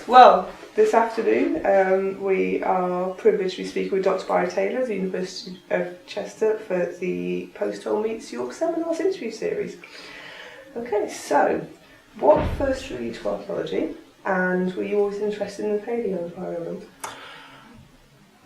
Well, this afternoon we are privileged to be speaking with Dr. Barry Taylor of the University of Chester for the Post-Hole Meets York Seminars interview series. Okay, so what first drew you to archaeology, and were you always interested in the paleo environment?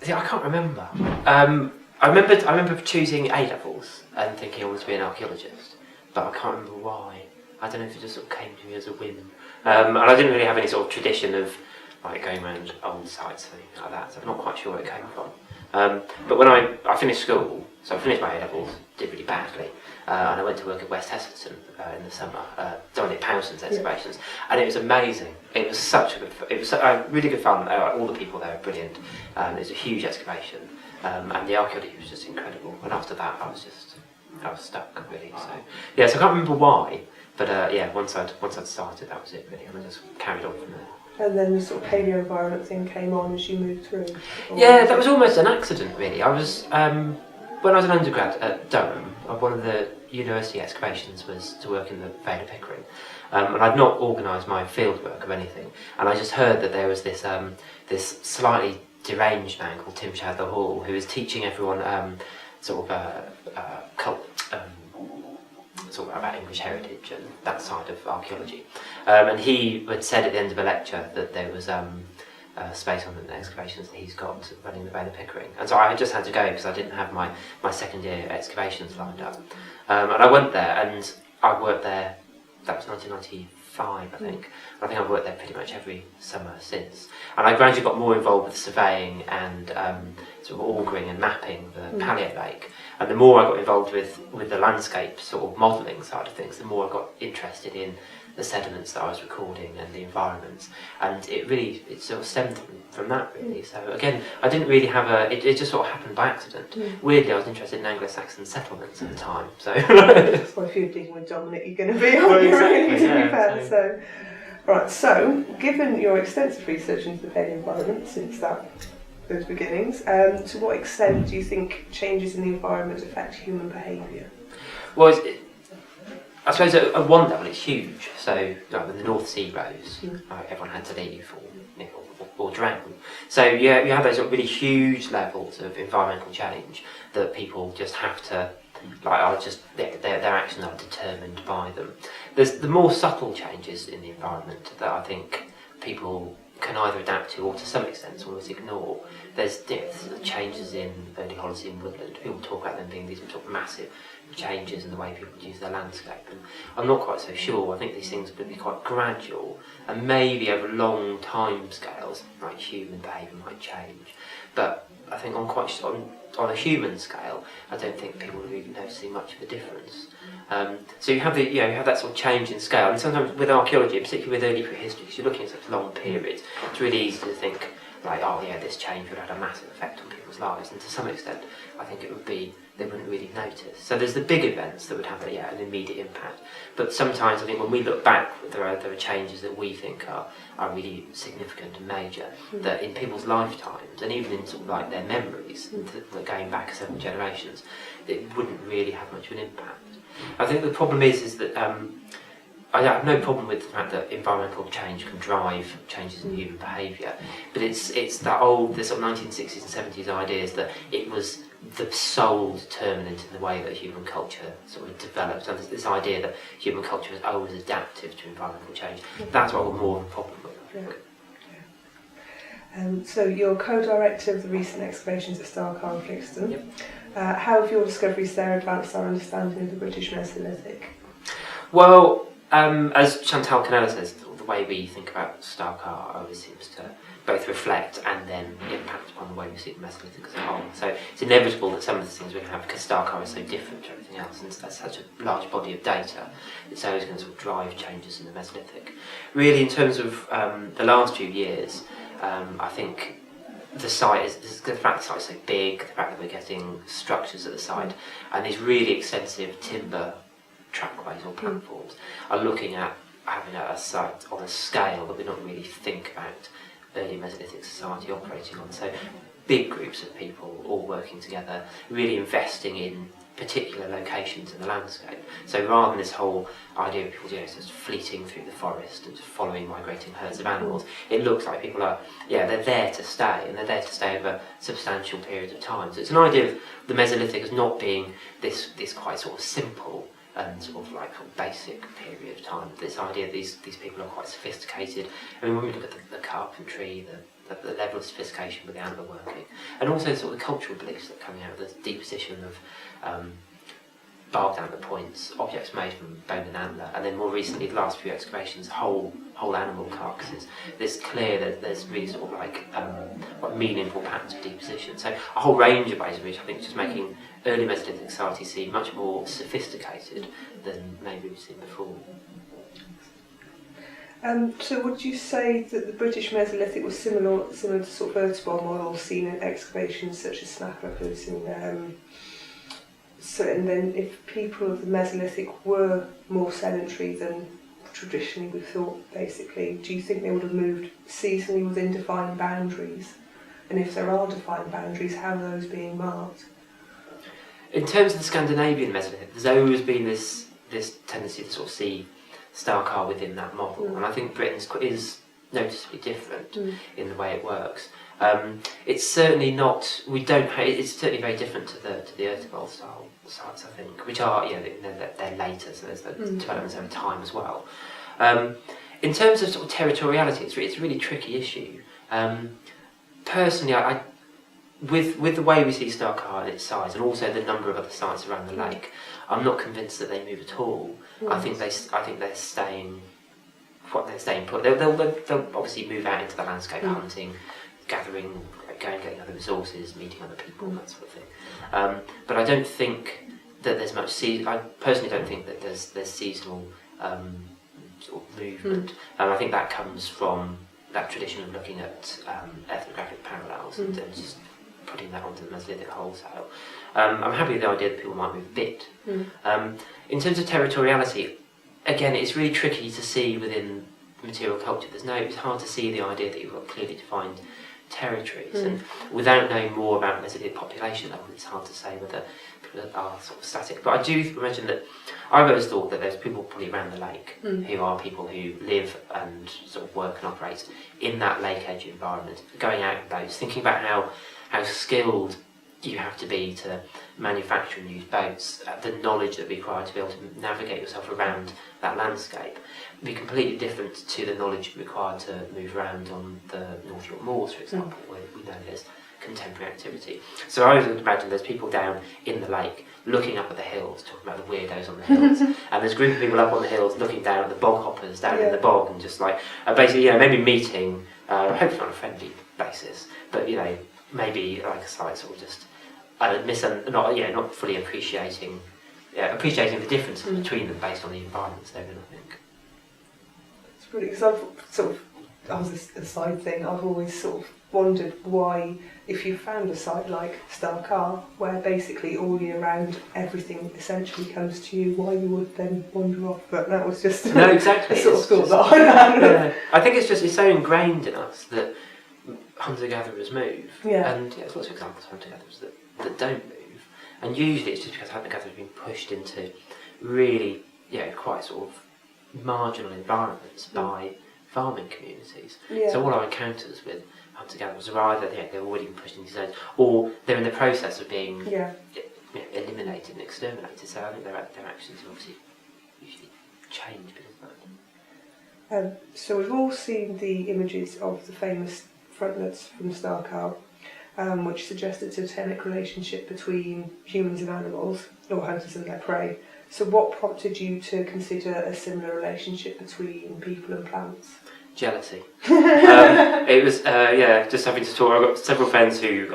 See, I can't remember. I remember choosing A levels and thinking I wanted to be an archaeologist, but I can't remember why. I don't know if it just sort of came to me as a whim. And I didn't really have any sort of tradition of like going around old sites or anything like that, so I'm not quite sure where it came from. But when I finished school, so I finished my A levels, did really badly, and I went to work at West Heselton in the summer, Dominic Powson's excavations, and it was amazing. It was such a good, it was really good fun. All the people there were brilliant. It was a huge excavation, and the archaeology was just incredible. And after that, I was stuck really. So yeah, so I can't remember why, but once I'd started, that was it really, and I just carried on from there. And then the sort of paleo environment thing came on as you moved through? Yeah, that was almost an accident really. I was, when I was an undergrad at Durham, one of the university excavations was to work in the Vale of Pickering. And I'd not organised my fieldwork of anything, and I just heard that there was this this slightly deranged man called Tim Shadler Hall who was teaching everyone sort of about English heritage and that side of archaeology. And he had said at the end of a lecture that there was space on the excavations that he's got running the Vale of Pickering. And so I just had to go because I didn't have my second year excavations lined up. And I went there and I worked there, that was 1995 I think. I think I've worked there pretty much every summer since. And I gradually got more involved with surveying and sort of augering and mapping the Palliot Lake. And the more I got involved with the landscape sort of modelling side of things, the more I got interested in the sediments that I was recording and the environments. And it sort of stemmed from that really. So again, I didn't really have it just sort of happened by accident. Weirdly, I was interested in Anglo-Saxon settlements at the time. So well, if you're digging with Dominic, you're going to be on your own, to be fair. So, right, so given your extensive research into the paleo environment since those beginnings, to what extent do you think changes in the environment affect human behaviour? Well, I suppose at one level it's huge. So when the North Sea rose, everyone had to leave or drown. So you have those really huge levels of environmental change that people just have to, their actions are determined by them. There's the more subtle changes in the environment that I think people can either adapt to or to some extent almost ignore. There's changes in early Holocene woodland. People talk about them being these sort of massive changes in the way people use their landscape, and I'm not quite so sure. I think these things would be quite gradual and maybe over long time scales, like human behaviour might change. But I think on a human scale, I don't think people are really noticing much of a difference. So you have that sort of change in scale, and sometimes with archaeology, particularly with early prehistory, because you're looking at such long periods, it's really easy to think like, oh yeah, this change would have had a massive effect on people's lives, and to some extent, I think they wouldn't really notice. So there's the big events that would have an immediate impact, but sometimes I think when we look back, there are changes that we think are really significant and major, that in people's lifetimes, and even in sort of like their memories, that going back several generations, it wouldn't really have much of an impact. I think the problem is that I have no problem with the fact that environmental change can drive changes in human behaviour, but it's the sort of 1960s and 70s ideas that it was the sole determinant in the way that human culture sort of developed, and this idea that human culture is always adaptive to environmental change. That's what I've got more of a problem with, I think. So you're co-director of the recent excavations at Starcar and Flixton. Yep. How have your discoveries there advanced our understanding of the British Mesolithic? Well, as Chantal Canella says, the way we think about Starcar always seems to both reflect and then impact upon the way we see the Mesolithic as a whole. So it's inevitable that some of the things we have, because Starcar is so different to everything else, and that's such a large body of data, it's always going to sort of drive changes in the Mesolithic. Really, in terms of the last few years, I think the site is the fact the site is so big, the fact that we're getting structures at the site, and these really extensive timber trackways or platforms are looking at having a site on a scale that we don't really think about early Mesolithic society operating on. So big groups of people all working together, really investing in particular locations in the landscape. So rather than this whole idea of people just fleeting through the forest and just following migrating herds of animals, it looks like people are, they're there to stay, and they're there to stay over substantial periods of time. So it's an idea of the Mesolithic as not being this quite sort of simple and sort of basic period of time. This idea that these people are quite sophisticated. I mean, when we look at the carpentry, the level of sophistication with the antler working, and also sort of the cultural beliefs that are coming out of the deposition of barbed antler points, objects made from bone and antler, and then more recently, the last few excavations, whole animal carcasses. It's clear that there's really sort of quite meaningful patterns of deposition. So a whole range of ways in which I think just making early Mesolithic society seem much more sophisticated than maybe we've seen before. So would you say that the British Mesolithic was similar to sort of vertebral models seen in excavations such as Snaploppers and and then if people of the Mesolithic were more sedentary than traditionally we thought, basically, do you think they would have moved seasonally within defined boundaries? And if there are defined boundaries, how are those being marked? In terms of the Scandinavian Mesolithic, there's always been this tendency to sort of see Star-Carr within that model, and I think Britain's is noticeably different in the way it works. It's certainly not. It's certainly very different to the Ertebal style sites, I think, which are they're later, so there's the developments over time as well. In terms of sort of territoriality, it's a really tricky issue. Personally, I with the way we see Star-Carr and its size, and also the number of other sites around the lake, I'm not convinced that they move at all. I think they're staying. They're staying put. They'll obviously move out into the landscape, hunting, gathering, getting other resources, meeting other people, that sort of thing. But I don't think that there's much. I personally don't think that there's seasonal sort of movement. I think that comes from that tradition of looking at ethnographic parallels and just putting that onto the Mesolithic wholesale. I'm happy with the idea that people might move a bit. In terms of territoriality, again, it's really tricky to see within material culture. It's hard to see the idea that you've got clearly defined territories, and without knowing more about Mesolithic population levels, it's hard to say whether people are sort of static. But I do imagine that I've always thought that there's people probably around the lake who are people who live and sort of work and operate in that lake edge environment, going out in boats, thinking about how skilled you have to be to manufacture and use boats, the knowledge that would be required to be able to navigate yourself around that landscape would be completely different to the knowledge required to move around on the North York Moors, for example, where we know there's contemporary activity. So I would imagine there's people down in the lake looking up at the hills, talking about the weirdos on the hills, and there's a group of people up on the hills looking down at the bog hoppers down in the bog, and just basically, maybe meeting, hopefully on a friendly basis, but maybe like a site sort of just not fully appreciating the differences between them based on the environments they're in, I think. It's brilliant, because I've sort of, as a side thing, I've always sort of wondered why, if you found a site like Star-Carr, where basically all year round everything essentially comes to you, why you would then wander off. But that was just no, exactly. sort of thought that I had. I think it's so ingrained in us that hunter-gatherers move, and there's lots of examples of hunter-gatherers that don't move, and usually it's just because hunter-gatherers have been pushed into really, quite sort of marginal environments by farming communities. So all our encounters with hunter-gatherers are either they've already been pushed into zones, or they're in the process of being eliminated and exterminated. So I think their actions obviously usually change because of that. So we've all seen the images of the famous frontlets from Star-Carr, which suggest a totemic relationship between humans and animals, or hunters and their prey. So what prompted you to consider a similar relationship between people and plants? Jealousy. It was, just having to talk. I've got several friends who,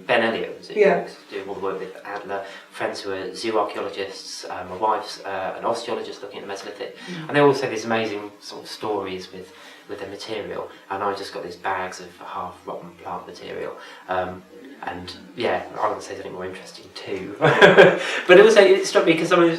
Ben Elliott was doing all the work with Adler, friends who are zoo archaeologists, my wife's an osteologist looking at the Mesolithic, and they all say these amazing sort of stories with their material, and I just got these bags of half-rotten plant material, and I would say something more interesting too. But also it struck me because I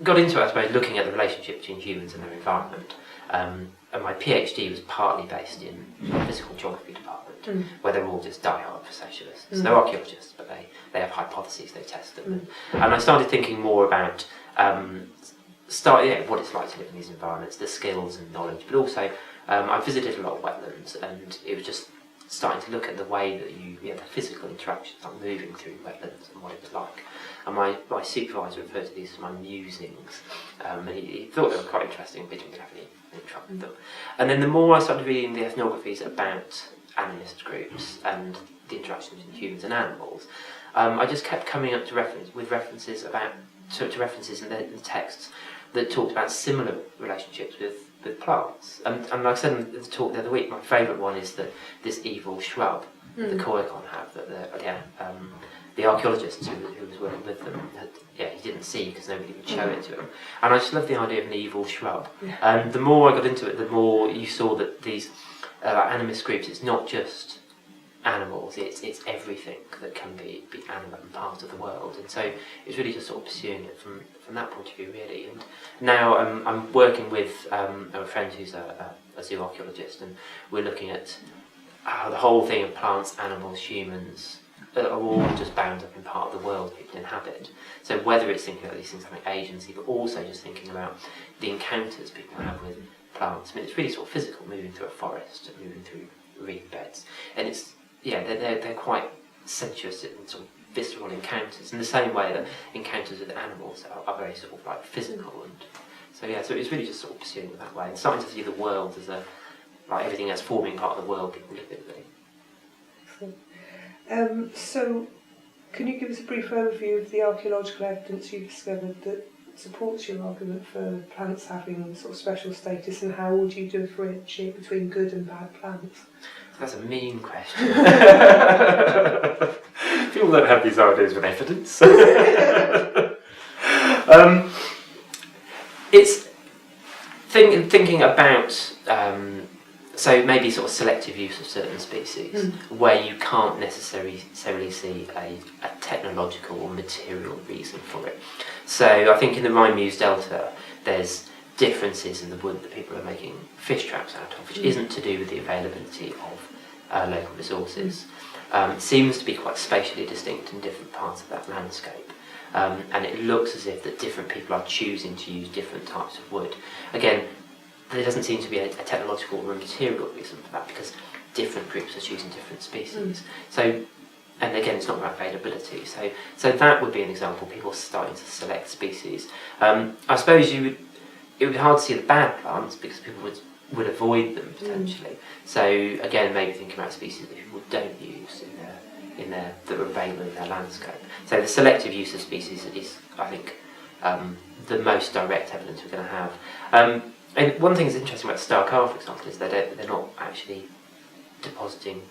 got into it, I suppose, looking at the relationship between humans and their environment, And my PhD was partly based in the physical geography department, where they're all just die-hard processualists. They're archaeologists, but they have hypotheses, they test them. And I started thinking more about what it's like to live in these environments, the skills and knowledge, but also I visited a lot of wetlands, and it was just starting to look at the way that the physical interactions, like moving through wetlands and what it was like. And my supervisor referred to these as my musings, and he thought they were quite interesting, but didn't have any trouble with them. And then the more I started reading the ethnographies about animist groups and the interactions between humans and animals, I just kept coming up to references in the texts that talked about similar relationships with plants. And like I said in the talk the other week, my favourite one is this evil shrub that the Koyukon have, that the archaeologists who was working with them, he didn't see because nobody would show it to him. And I just love the idea of an evil shrub. And the more I got into it, the more you saw that these animist groups, it's not just animals, it's everything that can be animate and part of the world. And so it's really just sort of pursuing it from that point of view, really. And now I'm working with a friend who's a zoo archaeologist, and we're looking at the whole thing of plants, animals, humans are all just bound up in part of the world people inhabit. So whether it's thinking about these things having agency, but also just thinking about the encounters people have with plants. I mean, it's really sort of physical, moving through a forest, moving through reed beds, and it's they're quite sensuous and sort of visceral encounters, in the same way that encounters with animals are very sort of like physical. And so it's really just sort of pursuing it that way, and starting to see the world as like everything that's forming part of the world people live in, really. So, can you give us a brief overview of the archaeological evidence you've discovered that supports your argument for plants having sort of special status, and how would you differentiate between good and bad plants? That's a mean question. People don't have these ideas with evidence. It's thinking about so maybe sort of selective use of certain species where you can't necessarily see a technological or material reason for it. So I think in the Rhine-Meuse Delta there's differences in the wood that people are making fish traps out of, which isn't to do with the availability of local resources. It seems to be quite spatially distinct in different parts of that landscape. And it looks as if that different people are choosing to use different types of wood. Again, there doesn't seem to be a technological or a material reason for that, because different groups are choosing different species. So, and again, it's not about availability. So that would be an example. People starting to select species. I suppose it would be hard to see the bad plants because people would avoid them potentially. So again, maybe thinking about species that people don't use that are available in their landscape. So the selective use of species is, I think, the most direct evidence we're going to have. And one thing that's interesting about Star-Karr, for example, is they're not actually depositing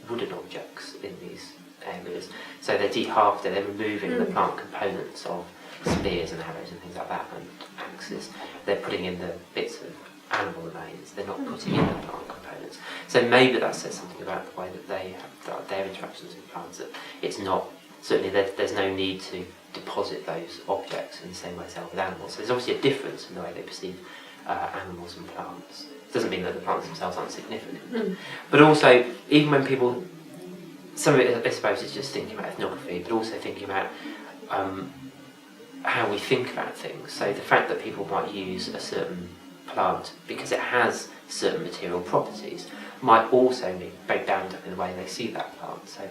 wooden objects in these areas. So they're de-hafting, they're removing the plant components of spears and arrows and things like that, and axes. They're putting in the bits of animal remains, they're not putting in the plant components. So maybe that says something about the way that they have their interactions with plants, that it's not, certainly there's no need to deposit those objects in the same way as with animals. So there's obviously a difference in the way they perceive animals and plants. It doesn't mean that the plants themselves aren't significant. But also, even when people, some of it I suppose is just thinking about ethnography, but also thinking about how we think about things. So the fact that people might use a certain plant because it has certain material properties might also be very bound up in the way they see that plant. So,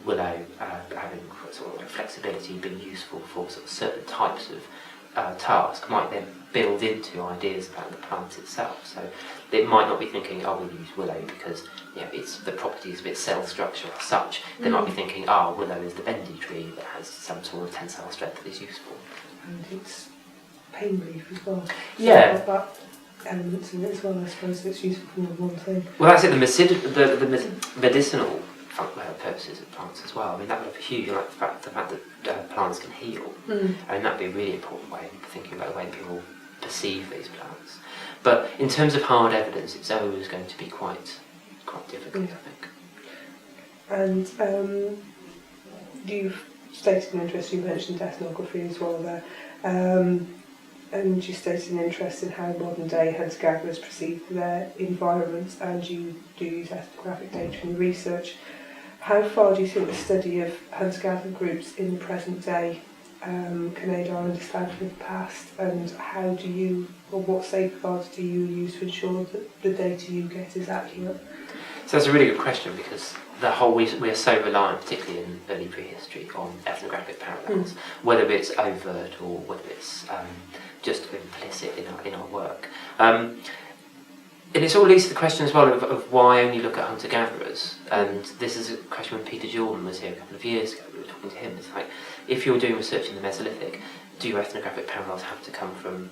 willow having sort of flexibility, being useful for sort of certain types of task, might then build into ideas about the plant itself. So it might not be thinking, we'll use willow because it's the properties of its cell structure are such. They might be thinking, willow is the bendy tree that has some sort of tensile strength that is useful. And it's pain relief as well. Yeah. So that elements in it as well, I suppose, that's useful for more than one thing. Well, that's it, the medicinal purposes of plants as well. I mean, that would be huge, like the fact that plants can heal. I mean, that would be a really important way of thinking about the way people perceive these plants. But in terms of hard evidence, it's always going to be quite difficult, I think. And you've stated an interest, you mentioned ethnography as well there. and you stated an interest in how modern day hunter-gatherers perceive their environments, and you do use ethnographic data in your research. How far do you think the study of hunter-gatherer groups in the present day can aid our understanding of the past, and how do you, or what safeguards do you use to ensure that the data you get is accurate? So that's a really good question, because we are so reliant, particularly in early prehistory, on ethnographic parallels, whether it's overt or whether it's just implicit in our work. And it's all leads to the question as well of why only look at hunter-gatherers. And this is a question when Peter Jordan was here a couple of years ago. We were talking to him. It's like, if you're doing research in the Mesolithic, do your ethnographic parallels have to come from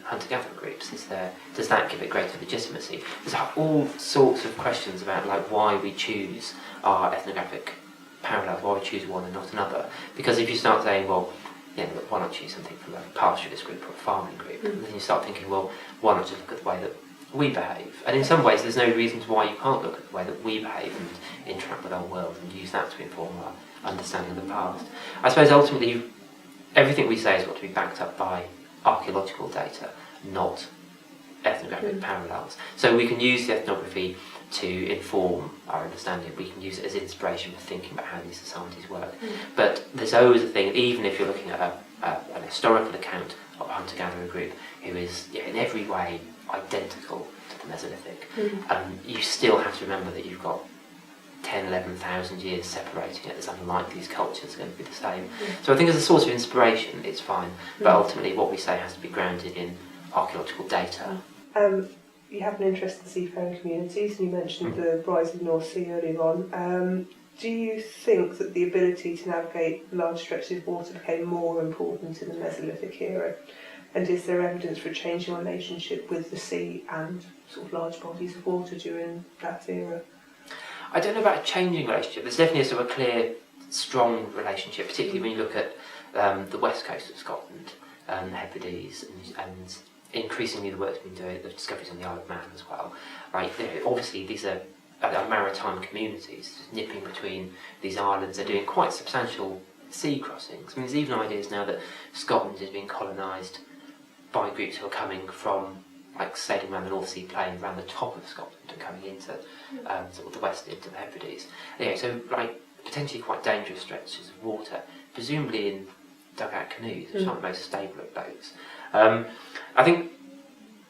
hunter-gatherer groups? Does that give it greater legitimacy? There's all sorts of questions about like why we choose our ethnographic parallels, why we choose one and not another. Because if you start saying, well, why not choose something from a pastoralist group or a farming group? And then you start thinking, well, why not just look at the way that we behave? And in some ways, there's no reasons why you can't look at the way that we behave and interact with our world and use that to inform our understanding of the past. I suppose ultimately, everything we say has got to be backed up by archaeological data, not ethnographic parallels. So we can use the ethnography to inform our understanding. We can use it as inspiration for thinking about how these societies work. But there's always a thing, even if you're looking at an historical account of a hunter-gatherer group who is in every way identical to the Mesolithic, you still have to remember that you've got 10, 11,000 years separating it. It's unlikely these cultures are going to be the same. So I think as a source of inspiration, it's fine. But ultimately what we say has to be grounded in archaeological data. You have an interest in seafaring communities, and you mentioned the rise of the North Sea earlier on. Do you think that the ability to navigate large stretches of water became more important in the Mesolithic era? And is there evidence for a changing relationship with the sea and sort of large bodies of water during that era? I don't know about a changing relationship. There's definitely a sort of clear, strong relationship, particularly when you look at the west coast of Scotland, the Hebrides, and increasingly the work's been doing, the discoveries on the Isle of Man as well. Right, obviously these are maritime communities, just nipping between these islands. They're doing quite substantial sea crossings. I mean, there's even ideas now that Scotland is being colonised by groups who are coming from, like, sailing around the North Sea plain, around the top of Scotland and coming into sort of the west, into the Hebrides. Anyway, so like potentially quite dangerous stretches of water, presumably in dugout canoes, which aren't the most stable of boats. I think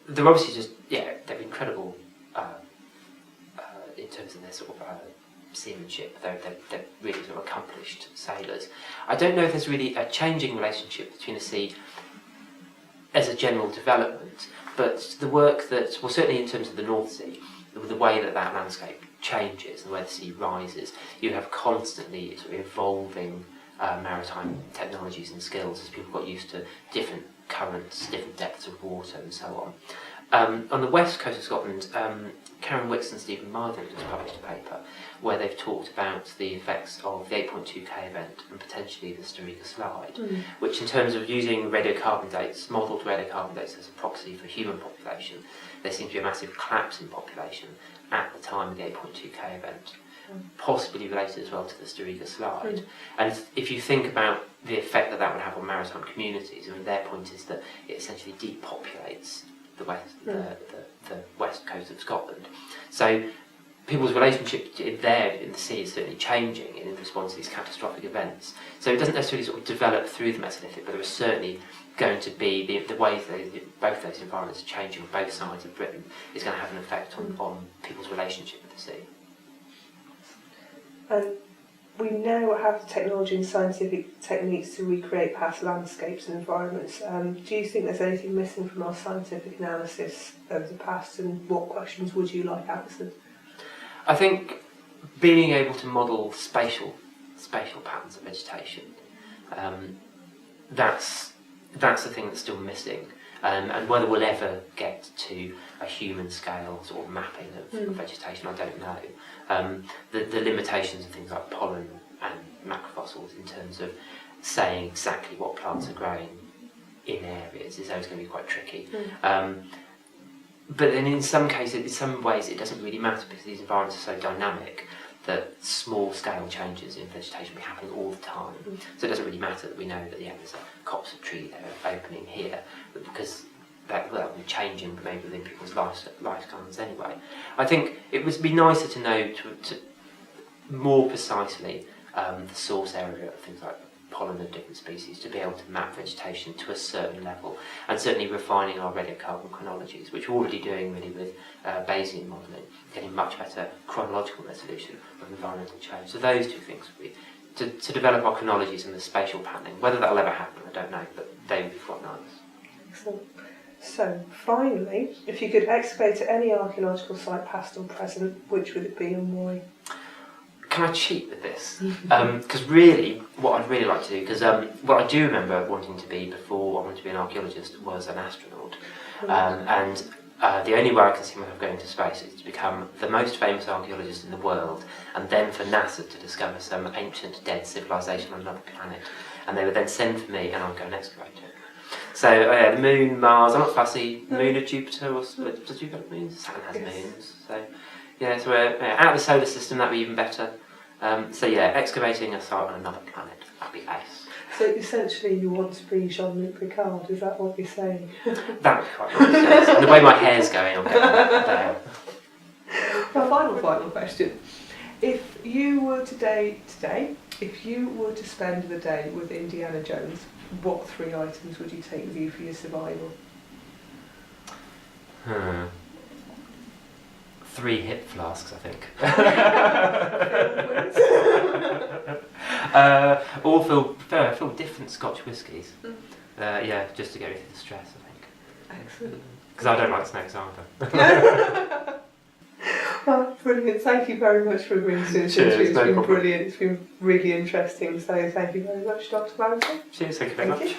they're obviously just, they're incredible in terms of their sort of seamanship. They're really sort of accomplished sailors. I don't know if there's really a changing relationship between the sea as a general development, but the work that, well, certainly in terms of the North Sea, the way that landscape changes, the way the sea rises, you have constantly sort of evolving maritime technologies and skills as people got used to different currents, different depths of water and so on. On the west coast of Scotland, Karen Wicks and Stephen Marden has published a paper where they've talked about the effects of the 8.2K event and potentially the Sturika slide, which in terms of using radiocarbon dates, modelled radiocarbon dates as a proxy for human population, there seems to be a massive collapse in population at the time of the 8.2K event, possibly related as well to the Sturika slide. And if you think about the effect that would have on maritime communities, I mean, their point is that it essentially depopulates the west coast of Scotland. So people's relationship there in the sea is certainly changing in response to these catastrophic events. So it doesn't necessarily sort of develop through the Mesolithic, but there is certainly going to be the ways that both those environments are changing on both sides of Britain is going to have an effect on people's relationship with the sea. And we now have the technology and scientific techniques to recreate past landscapes and environments. Do you think there's anything missing from our scientific analysis of the past, and what questions would you like answered? I think being able to model spatial patterns of vegetation, that's the thing that's still missing. And whether we'll ever get to a human scale sort of mapping of vegetation, I don't know. The limitations of things like pollen and macrofossils in terms of saying exactly what plants are growing in areas is always going to be quite tricky. But then in some cases, in some ways, it doesn't really matter because these environments are so dynamic that small scale changes in vegetation be happening all the time. So it doesn't really matter that we know that there's a copse of tree there opening here, but because that will be changing maybe within people's lifetimes anyway. I think it would be nicer to know to more precisely the source area of things like pollen of different species, to be able to map vegetation to a certain level, and certainly refining our radiocarbon chronologies, which we're already doing really with Bayesian modelling, getting much better chronological resolution of environmental change. So those two things would be to develop our chronologies and the spatial patterning. Whether that'll ever happen, I don't know, but they would be quite nice. Excellent. So, finally, if you could excavate at any archaeological site, past or present, which would it be and why? Can I cheat with this? Because really, what I'd really like to do, because what I do remember wanting to be before I wanted to be an archaeologist was an astronaut. And the only way I can see myself going to space is to become the most famous archaeologist in the world, and then for NASA to discover some ancient dead civilization on another planet. And they would then send for me and I'd go and excavate it. So, the Moon, Mars, I'm not fussy, the Moon of Jupiter, or does Jupiter have moons? Saturn has moons. So, yeah, so out of the solar system, that'd be even better. So yeah, excavating a site on another planet, that'd be ace. So essentially you want to be Jean-Luc Picard, is that what you're saying? That'd be quite nice, yes. And the way my hair's going, I'm getting there. My final question. If you were if you were to spend the day with Indiana Jones, what 3 items would you take with you for your survival? 3 hip flasks, I think. All filled different Scotch whiskies. Yeah, just to get rid of the stress, I think. Excellent. Because I don't like snakes either. Well, brilliant. Thank you very much for agreeing to this interview. It's been brilliant. It's been really interesting. So thank you very much, Dr. Barrington. Cheers, thank you very much.